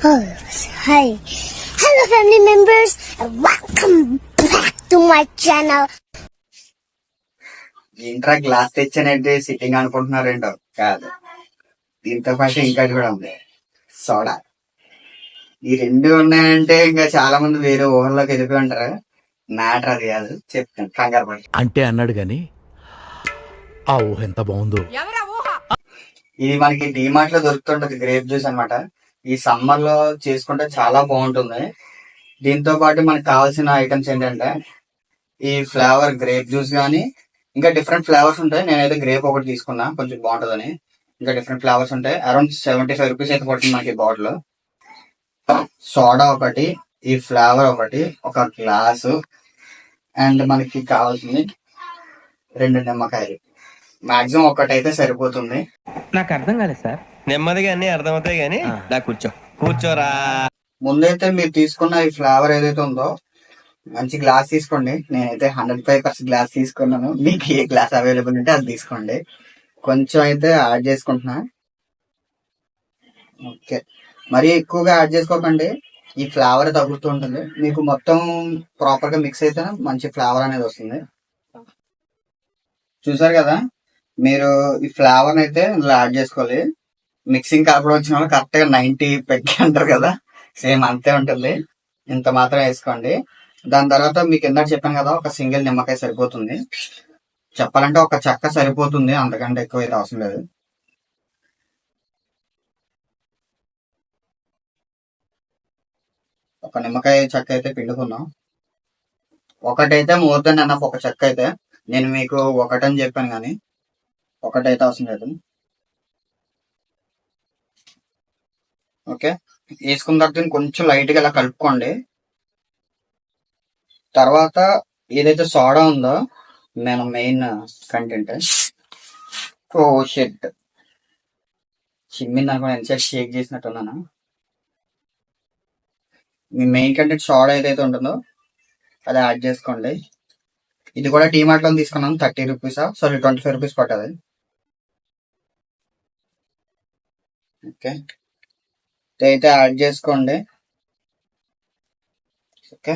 Oh, hi. Hello, family members, and welcome back to my channel. ఏంట్రా glass తెచ్చానంటే sitting అనుకుంటున్నారేంటో కాదు. దీంతో పాటు ఇంకా కూడా ఉంది సోడా. ఈ రెండు ఉన్నాయంటే ఇంకా చాలా మంది వేరే ఊహల్లోకి వెళ్ళిపోయి ఉంటారు. మ్యాటర్ అది కాదు, చెప్తాను కంగారు పడి. అంటే అన్నాడు గాని ఆ ఊహ ఎంత బాగుందో. ఇది మనకి డిమార్ట్ లో దొరుకుతుంటది గ్రేప్ జ్యూస్ అన్నమాట. ఈ సమ్మర్ లో చేసుకుంటే చాలా బాగుంటుంది. దీంతో పాటు మనకు కావాల్సిన ఐటమ్స్ ఏంటంటే ఈ ఫ్లేవర్ గ్రేప్ జ్యూస్ గానీ ఇంకా డిఫరెంట్ ఫ్లేవర్స్ ఉంటాయి. నేనైతే గ్రేప్ ఒకటి తీసుకున్నా, కొంచెం బాగుంటుందని. ఇంకా డిఫరెంట్ ఫ్లేవర్స్ ఉంటాయి. అరౌండ్ 75 రూపీస్ అయితే పడుతుంది మనకి బాటిల్. సోడా ఒకటి, ఈ ఫ్లేవర్ ఒకటి, ఒక గ్లాసు, అండ్ మనకి కావాల్సింది 2 నిమ్మకాయలు. మాక్సిమం ఒకటైతే సరిపోతుంది. నాకు అర్థం కాలేదు సార్. నెమ్మదిగా అన్ని అర్థమవుతాయి గానీ దా కూర్చోరా. ముందైతే మీరు తీసుకున్న ఈ ఫ్లేవర్ ఏదైతే ఉందో మంచి గ్లాస్ తీసుకోండి. నేనైతే 105% గ్లాస్ తీసుకున్నాను. మీకు ఏ గ్లాస్ అవైలబుల్ ఉంటే అది తీసుకోండి. కొంచెం అయితే యాడ్ చేసుకుంటున్నా. ఓకే, మరీ ఎక్కువగా యాడ్ చేసుకోకండి, ఈ ఫ్లేవర్ తగ్గుతూ ఉంటుంది. మీకు మొత్తం ప్రాపర్ గా మిక్స్ అయితే మంచి ఫ్లేవర్ అనేది వస్తుంది. చూసారు కదా, మీరు ఈ ఫ్లేవర్ అయితే ఇందులో యాడ్ చేసుకోవాలి. మిక్సింగ్ కలపడం వచ్చిన వాళ్ళు కరెక్ట్ గా 90 పెట్టి అంటారు కదా, సేమ్ అంతే ఉంటుంది. ఇంత మాత్రం వేసుకోండి. దాని తర్వాత మీకు ఇందాక చెప్పాను కదా, ఒక సింగిల్ నిమ్మకాయ సరిపోతుంది. చెప్పాలంటే ఒక చెక్క సరిపోతుంది, అంతకంటే ఎక్కువ అయితే అవసరం లేదు. ఒక నిమ్మకాయ చెక్క అయితే పిండుకున్నాం. ఒకటైతే మోర్ దెన్ ఎనఫ్. ఒక చెక్క అయితే నేను మీకు ఒకటని చెప్పాను కానీ ఒకటైతే అవసరం లేదు. ఓకే, వేసుకున్న తర్వాత కొంచెం లైట్ గా ఇలా కలుపుకోండి. తర్వాత ఏదైతే సోడా ఉందో నేను మెయిన్ కంటెంట్, ఓ షెట్ చిమ్మింది అనుకుని ఎంతసేపు షేక్ చేసినట్టున్నాను. మీ మెయిన్ కంటెంట్ సోడా ఏదైతే ఉంటుందో అది యాడ్ చేసుకోండి. ఇది కూడా డిమార్ట్ లో తీసుకున్నాను, 30 రూపీస్, సారీ 25 రూపీస్ పట్టదు. ఓకే, అయితే యాడ్ చేసుకోండి. ఓకే,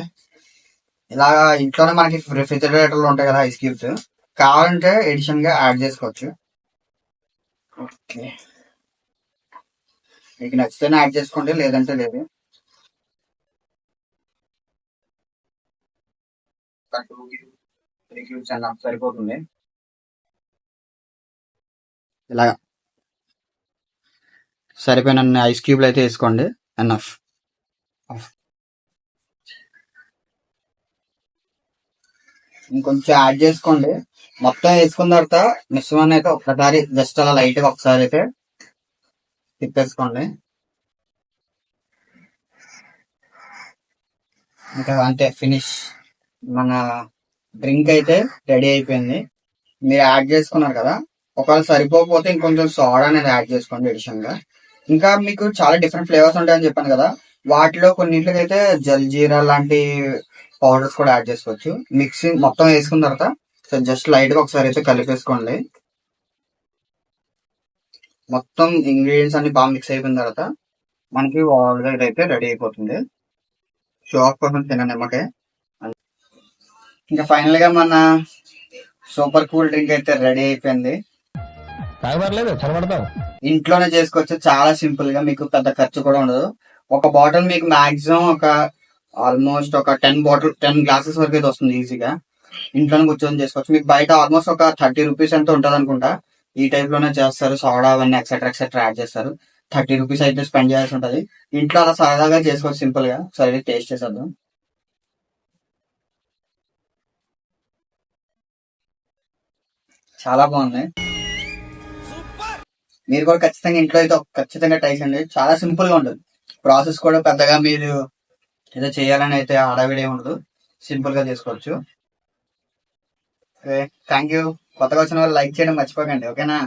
ఇలా ఇంట్లోనే మనకి రిఫ్రిజిరేటర్ లో ఉంటాయి కదా ఐస్ క్యూబ్స్, కావాలంటే ఎడిషన్ గా యాడ్ చేసుకోవచ్చు. ఓకే, మీకు నచ్చితేనే యాడ్ చేసుకోండి, లేదంటే లేదు. 2-3 క్యూబ్స్ అన్న సరిపోతుంది. ఇలా సరిపోయిన ఐస్ క్యూబ్లు అయితే వేసుకోండి, ఎనఫ్. ఇంకొంచెం యాడ్ చేసుకోండి. మొత్తం వేసుకున్న తర్వాత మిశ్రమాన్ని అయితే ఒక్కసారి జస్ట్ అలా లైట్ గా ఒకసారి అయితే తిప్పేసుకోండి. ఇంకా అంతే, ఫినిష్. మన డ్రింక్ అయితే రెడీ అయిపోయింది. మీరు యాడ్ చేసుకున్నారు కదా, ఒకవేళ సరిపోకపోతే ఇంకొంచెం సోడా అనేది యాడ్ చేసుకోండి ఎడిషన్ గా. ఇంకా మీకు చాలా డిఫరెంట్ ఫ్లేవర్స్ ఉంటాయని చెప్పాను కదా, వాటిలో కొన్నింటికి అయితే జల్జీరా లాంటి పౌడర్స్ కూడా యాడ్ చేసుకోవచ్చు. మిక్సింగ్ మొత్తం వేసుకున్న తర్వాత జస్ట్ లైట్ గా ఒకసారి అయితే కలిపేసుకోండి. మొత్తం ఇంగ్రీడియంట్స్ అన్ని బాగా మిక్స్ అయిపోయిన తర్వాత మనకి ఆల్రెడీ అయితే రెడీ అయిపోతుంది. షో ఆఫ్ కోసం తిన నిమ్మకాయ. ఇంకా ఫైనల్ గా మన సూపర్ కూల్ డ్రింక్ అయితే రెడీ అయిపోయింది. ఇంట్లోనే చేసుకోవచ్చు, చాలా సింపుల్ గా, మీకు పెద్ద ఖర్చు కూడా ఉండదు. ఒక బాటిల్ మీకు మాక్సిమం ఆల్మోస్ట్ ఒక 10 గ్లాసెస్ వరకు అయితే వస్తుంది ఈజీగా. ఇంట్లోనే కూర్చొని చేసుకోవచ్చు. మీకు బయట ఆల్మోస్ట్ ఒక 30 రూపీస్ ఎంత ఉంటుంది అనుకుంటా. ఈ టైప్ లోనే చేస్తారు, సోడా అవన్నీ ఎక్సెట్రా ఎక్సెట్రా యాడ్ చేస్తారు. 30 రూపీస్ అయితే స్పెండ్ చేయాల్సి ఉంటది. ఇంట్లో అలా సరదాగా చేసుకోవచ్చు సింపుల్ గా. సరే టేస్ట్ చేసేద్దాం. చాలా బాగుంది. మీరు కూడా ఖచ్చితంగా ఇంట్లో అయితే ఖచ్చితంగా ట్రై చేయండి. చాలా సింపుల్ గా ఉంటుంది. ప్రాసెస్ కూడా పెద్దగా మీరు ఏదో చేయాలని అయితే హడావిడి ఉండదు, సింపుల్ గా చేసుకోవచ్చు. Okay, thank you. కొత్తగా వచ్చిన వాళ్ళు లైక్ చేయడం మర్చిపోకండి, ఓకేనా?